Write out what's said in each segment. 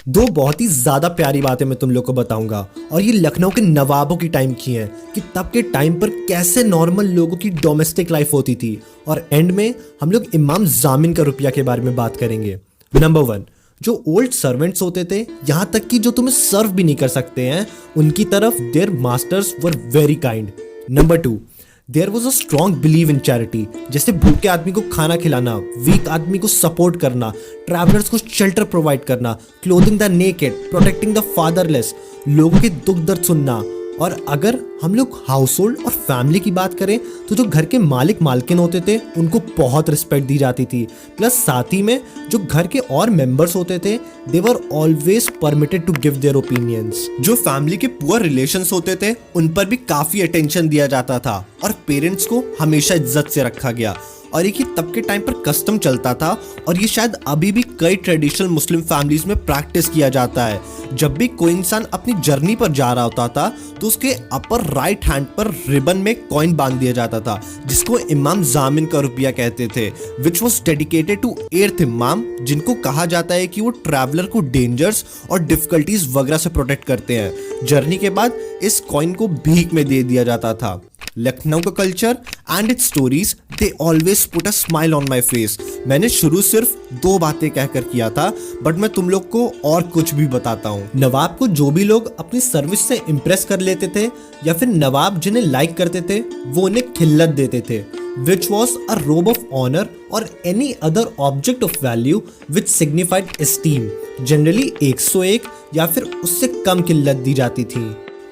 दो बहुत ही ज्यादा प्यारी बातें मैं तुम लोग को बताऊंगा और ये लखनऊ के नवाबों की टाइम की हैं कि तब के टाइम पर कैसे नॉर्मल लोगों की डोमेस्टिक लाइफ होती थी। और एंड में हम लोग इमाम जामिन का रुपया के बारे में बात करेंगे। नंबर 1, जो ओल्ड सर्वेंट्स होते थे, यहाँ तक कि जो तुम्हें सर्व भी नहीं कर सकते हैं, उनकी तरफ their masters were very kind. Number 2, there was a strong believe in charity, जैसे भूखे आदमी को खाना खिलाना, वीक आदमी को सपोर्ट करना, ट्रैवलर्स को शेल्टर प्रोवाइड करना, clothing the naked, protecting the fatherless, लोगों के दुख दर्द सुनना। और अगर हम लोग हाउस होल्ड और फैमिली की बात करें तो जो घर के मालिक मालकिन होते थे उनको बहुत रिस्पेक्ट दी जाती थी। प्लस साथ ही में जो घर के और मेंबर्स होते थे they were always permitted to give their opinions. जो फैमिली के पुअर रिलेशंस होते थे उन पर भी काफी अटेंशन दिया जाता था और पेरेंट्स को हमेशा इज्जत से रखा गया। और एक ही तब के टाइम पर कस्टम चलता था और ये शायद अभी भी कई ट्रेडिशनल मुस्लिम फैमिलीज में प्रैक्टिस किया जाता है। जब भी कोई इंसान अपनी जर्नी पर जा रहा होता था तो उसके अपर राइट हैंड पर रिबन में कॉइन बांध दिया जाता था जिसको इमाम जामिन का रुपया कहते थे, which was dedicated to 8th इमाम, जिनको कहा जाता है कि वो ट्रैवलर को डेंजर्स और डिफिकल्टीज वगैरह से प्रोटेक्ट करते हैं। जर्नी के बाद इस कॉइन को भीख में दे दिया जाता था। लखनऊ का culture and it's stories they always put a smile on my face. मैंने शुरू सिर्फ 2 बातें कहकर किया था बट मैं तुम लोग को और कुछ भी बताता हूँ। नवाब को जो भी लोग अपनी सर्विस से इम्प्रेस कर लेते थे या फिर नवाब जिन्हें लाइक करते थे वो उन्हें खिल्लत देते थे, which was a robe of honor or any other object of value which signified esteem। Generally 101 या फिर उससे कम खिल्लत दी जाती थी।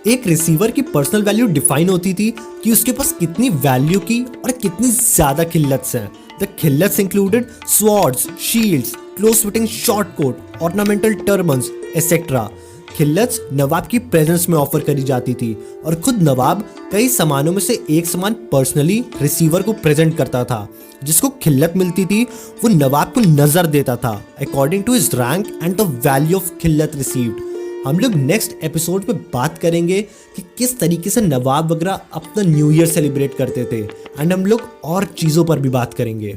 एक रिसीवर की पर्सनल वैल्यू डिफाइन होती थी कि उसके पास कितनी वैल्यू की और कितनी ज्यादा खिल्लत्स हैं। द खिल्लत्स included swords, shields, close fitting short coat, ornamental turbans etcetera. खिल्लत्स नवाब की प्रेजेंस में ऑफर करी जाती थी और खुद नवाब कई सामानों में से एक सामान पर्सनली रिसीवर को प्रेजेंट करता था। जिसको खिल्लत मिलती थी वो नवाब को नजर देता था according to his rank and the value of खिल्लत रिसीव्ड। हम लोग नेक्स्ट एपिसोड में बात करेंगे कि किस तरीके से नवाब वगैरह अपना न्यू ईयर सेलिब्रेट करते थे एंड हम लोग और चीज़ों पर भी बात करेंगे।